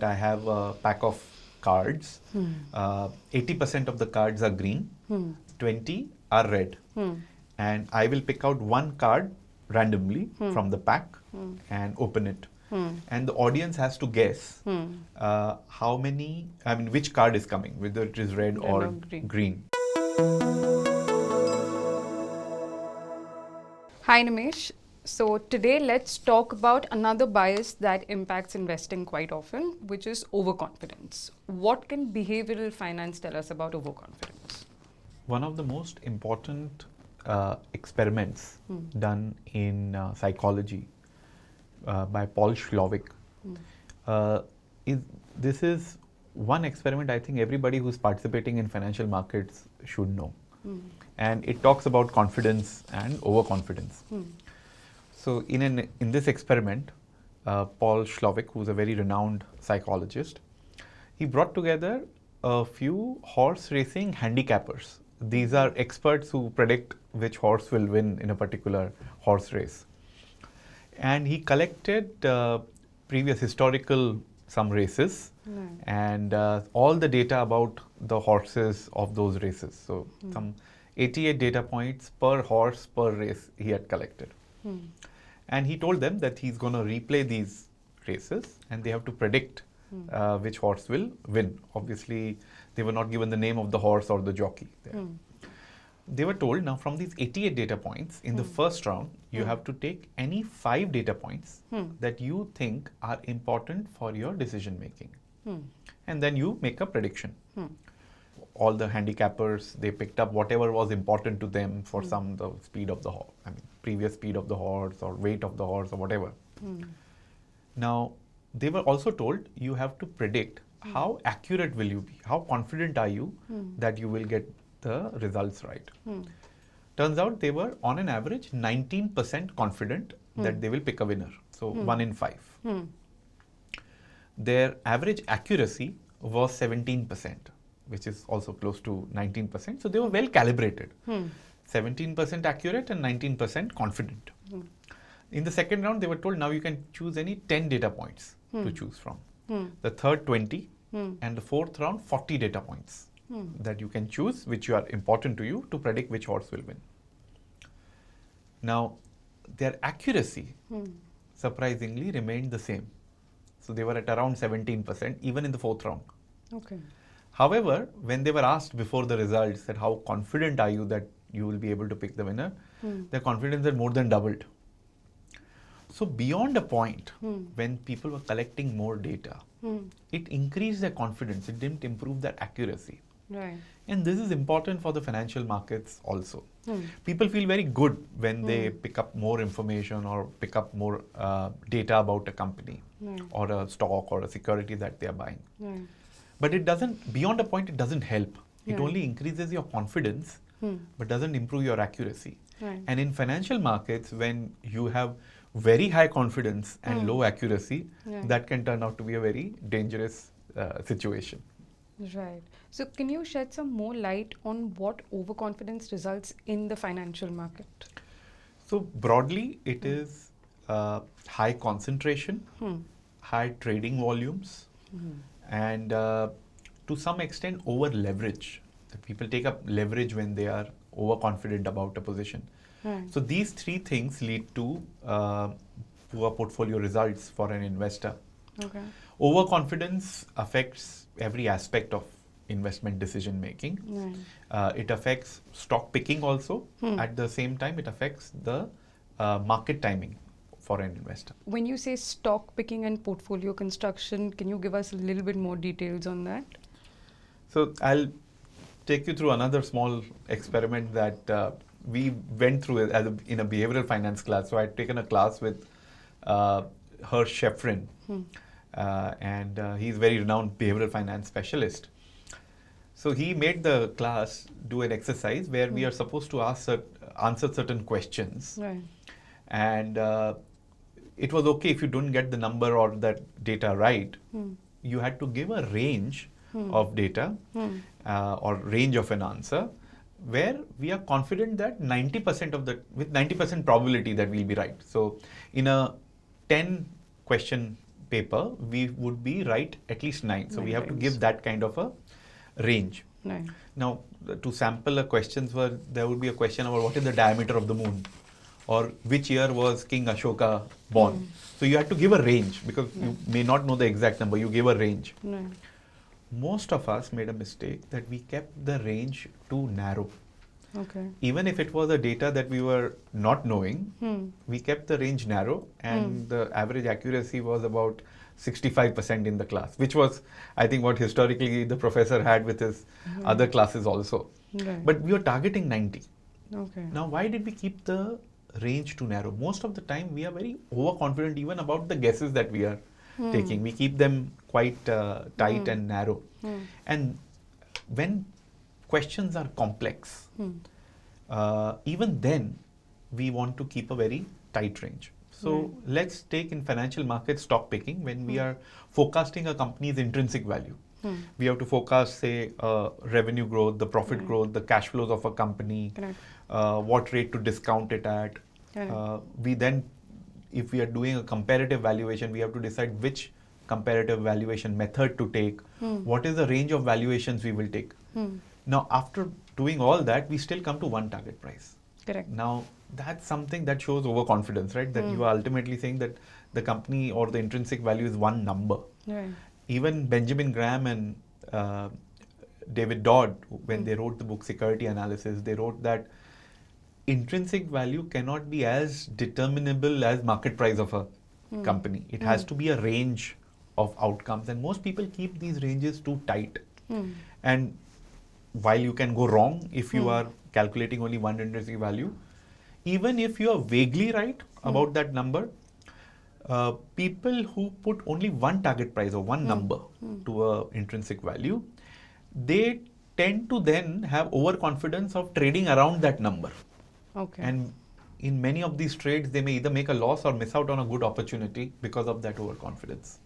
I have a pack of cards. 80% of the cards are green, 20 are red. And I will pick out one card randomly from the pack and open it. And the audience has to guess which card is coming, whether it is red or green. Hi Nimesh. So today let's talk about another bias that impacts investing quite often, which is overconfidence. What can behavioral finance tell us about overconfidence? One of the most important experiments done in psychology by Paul Slavick this is one experiment I think everybody who's participating in financial markets should know. And it talks about confidence and overconfidence. So in this experiment, Paul Slavick, who's a very renowned psychologist, he brought together a few horse racing handicappers. These are experts who predict which horse will win in a particular horse race. And he collected previous historical some races and all the data about the horses of those races. So some 88 data points per horse per race he had collected. And he told them that he's going to replay these races and they have to predict which horse will win. Obviously, they were not given the name of the horse or the jockey there. They were told, now from these 88 data points, in the first round, you have to take any 5 data points that you think are important for your decision making. And then you make a prediction. All the handicappers, they picked up whatever was important to them for the speed of the horse, previous speed of the horse or weight of the horse or whatever. Now, they were also told you have to predict how accurate will you be, how confident are you that you will get the results right. Turns out they were on an average 19% confident that they will pick a winner. So 1 in 5. Their average accuracy was 17%, which is also close to 19%. So they were well calibrated. 17% accurate and 19% confident. In the second round, they were told now you can choose any 10 data points to choose from. The third 20 and the fourth round 40 data points that you can choose which are important to you to predict which horse will win. Now, their accuracy surprisingly remained the same. So they were at around 17% even in the fourth round. However, when they were asked before the results that how confident are you that you will be able to pick the winner, their confidence had more than doubled. So beyond a point, when people were collecting more data, it increased their confidence. It didn't improve their accuracy. And this is important for the financial markets also. People feel very good when they pick up more information or pick up more data about a company or a stock or a security that they are buying. But it doesn't, beyond a point, it doesn't help. It only increases your confidence, but doesn't improve your accuracy. And in financial markets, when you have very high confidence and low accuracy, that can turn out to be a very dangerous situation. Right. So can you shed some more light on what overconfidence results in the financial market? So broadly, it is high concentration, high trading volumes, and to some extent over leverage. People take up leverage when they are overconfident about a position. So these three things lead to poor portfolio results for an investor. Overconfidence affects every aspect of investment decision making. It affects stock picking also. At the same time, it affects the market timing for an investor. When you say stock picking and portfolio construction, can you give us a little bit more details on that? So I'll take you through another small experiment that we went through in a behavioral finance class. So I'd taken a class with Hersh Sheffrin, and he's a very renowned behavioral finance specialist. So he made the class do an exercise where we are supposed to answer certain questions. And it was okay if you don't get the number or that data right. You had to give a range of data or range of an answer where we are confident that 90% with 90% probability that we'll be right. So in a 10 question paper, we would be right at least 9. So we have to give that kind of a range. Right. Now, to sample a questions there would be a question about what is the diameter of the moon, or which year was King Ashoka born. So you have to give a range because you may not know the exact number. You give a range. Right. Most of us made a mistake that we kept the range too narrow. Okay. Even if it was a data that we were not knowing, we kept the range narrow, and the average accuracy was about 65% in the class, which was, I think, what historically the professor had with his other classes also. Right. But we were targeting 90. Okay. Now, why did we keep the range too narrow? Most of the time, we are very overconfident even about the guesses that we are taking. We keep them quite tight and narrow. And when questions are complex, even then, we want to keep a very tight range. So let's take in financial markets stock picking when we are forecasting a company's intrinsic value. We have to forecast, say, revenue growth, the profit growth, the cash flows of a company, what rate to discount it at. We then, if we are doing a comparative valuation, we have to decide which comparative valuation method to take, what is the range of valuations we will take. Now, after doing all that, we still come to one target price. Correct. Now, that's something that shows overconfidence, right? That you are ultimately saying that the company or the intrinsic value is one number. Right. Even Benjamin Graham and David Dodd, when they wrote the book Security Analysis, they wrote that intrinsic value cannot be as determinable as market price of a company. It has to be a range of outcomes, and most people keep these ranges too tight. And while you can go wrong if you are calculating only one intrinsic value, even if you are vaguely right about that number, people who put only one target price or one number to a intrinsic value, they tend to then have overconfidence of trading around that number. Okay. And in many of these trades, they may either make a loss or miss out on a good opportunity because of that overconfidence.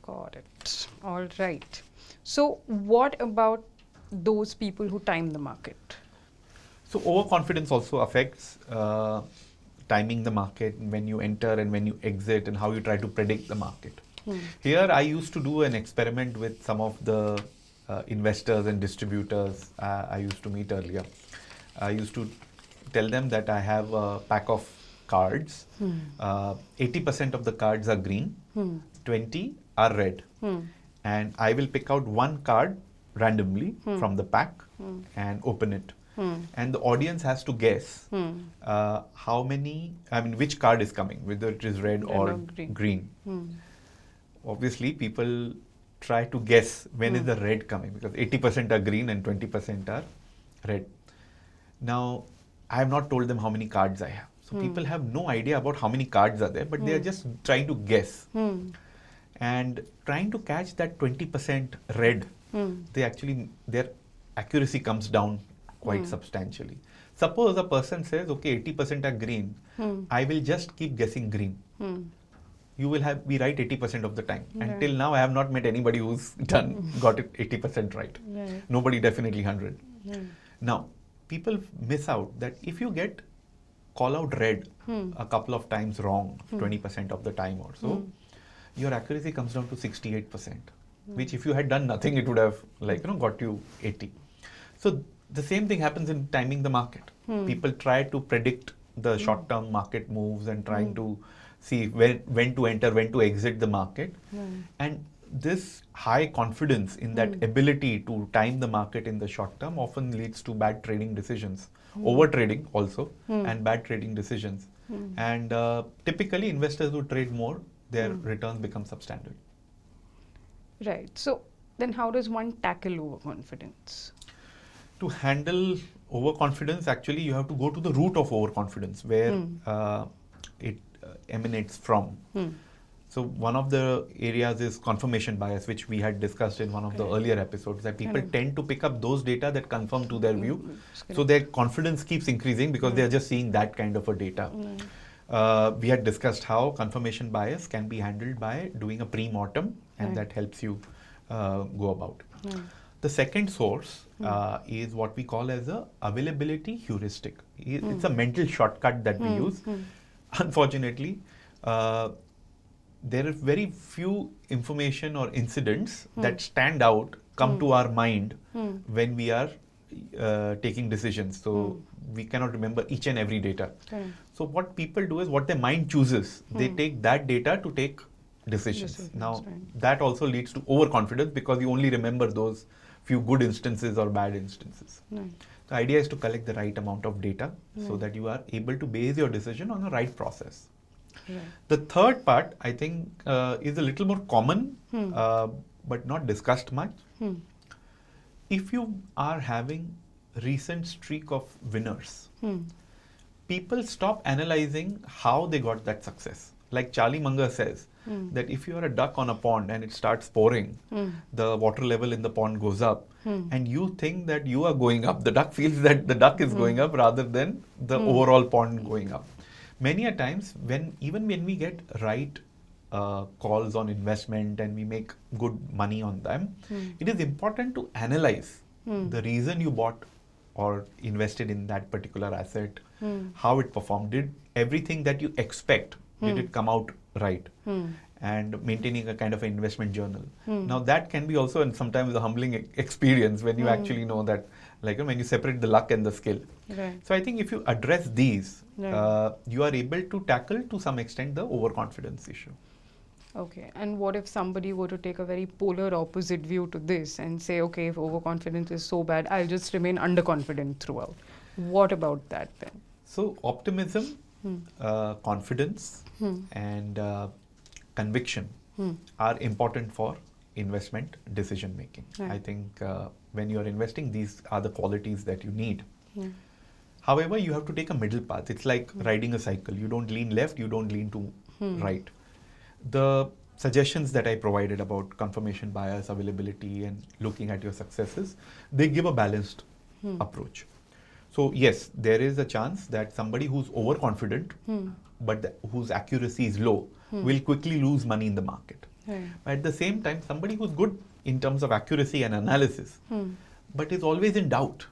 Got it. All right. So what about those people who time the market? So overconfidence also affects timing the market, when you enter and when you exit, and how you try to predict the market. Here I used to do an experiment with some of the investors and distributors I used to meet earlier. I used to tell them that I have a pack of cards. 80% of the cards are green, 20 are red. And I will pick out one card randomly from the pack and open it. And the audience has to guess how many, which card is coming, whether it is red or green. Obviously, people try to guess when is the red coming, because 80% are green and 20% are red. Now, I have not told them how many cards I have. So people have no idea about how many cards are there, but they are just trying to guess. And trying to catch that 20% red, their accuracy comes down quite substantially. Suppose a person says, okay, 80% are green, I will just keep guessing green. You will be right 80% of the time. Until now, I have not met anybody who's got it 80% right. Nobody definitely 100. Now, people miss out that if you get call out red a couple of times wrong, 20% of the time or so, your accuracy comes down to 68%, which if you had done nothing, it would have got you 80. So the same thing happens in timing the market. People try to predict the short-term market moves and trying to see when to enter, when to exit the market. And this high confidence in that ability to time the market in the short term often leads to bad trading decisions, over trading also, and bad trading decisions. And typically investors who trade more, their returns become substandard. Right. So then how does one tackle overconfidence? To handle overconfidence, actually you have to go to the root of overconfidence, where it emanates from. So one of the areas is confirmation bias, which we had discussed in one of the earlier episodes, that people tend to pick up those data that confirm to their view. So their confidence keeps increasing because they are just seeing that kind of a data. We had discussed how confirmation bias can be handled by doing a pre-mortem, and that helps you go about. The second source is what we call as a availability heuristic. It's a mental shortcut that we use. Unfortunately, there are very few information or incidents that stand out, come to our mind when we are taking decisions. So we cannot remember each and every data. So what people do is what their mind chooses. They take that data to take decisions. Now that also leads to overconfidence because you only remember those few good instances or bad instances. The idea is to collect the right amount of data so that you are able to base your decision on the right process. The third part, I think, is a little more common, but not discussed much. If you are having recent streak of winners, people stop analyzing how they got that success. Like Charlie Munger says, that if you are a duck on a pond and it starts pouring, the water level in the pond goes up, and you think that you are going up, the duck feels that the duck is going up rather than the overall pond going up. Many a times, even when we get right calls on investment and we make good money on them, it is important to analyze the reason you bought or invested in that particular asset, how it performed, did everything that you expect, did it come out right? And maintaining a kind of an investment journal. Now that can be also, and sometimes a humbling experience when you actually know that, like when you separate the luck and the skill. So I think if you address these, you are able to tackle to some extent the overconfidence issue. Okay, and what if somebody were to take a very polar opposite view to this and say, okay, if overconfidence is so bad, I'll just remain underconfident throughout. What about that then? So optimism, confidence, and conviction are important for investment decision making. I think when you are investing, these are the qualities that you need. However, you have to take a middle path. It's like riding a cycle. You don't lean left, you don't lean to right. The suggestions that I provided about confirmation bias, availability, and looking at your successes, they give a balanced approach. So yes, there is a chance that somebody who's overconfident, but whose accuracy is low, will quickly lose money in the market. But at the same time, somebody who's good in terms of accuracy and analysis, but is always in doubt,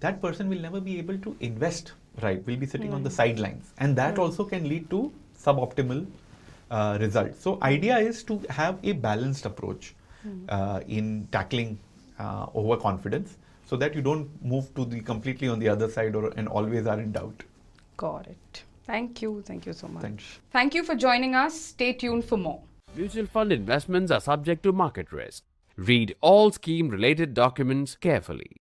that person will never be able to invest right, will be sitting on the sidelines. And that also can lead to suboptimal results. So idea is to have a balanced approach in tackling overconfidence so that you don't move to the completely on the other side and always are in doubt. Got it. Thank you. Thank you so much. Thanks. Thank you for joining us. Stay tuned for more. Mutual fund investments are subject to market risk. Read all scheme-related documents carefully.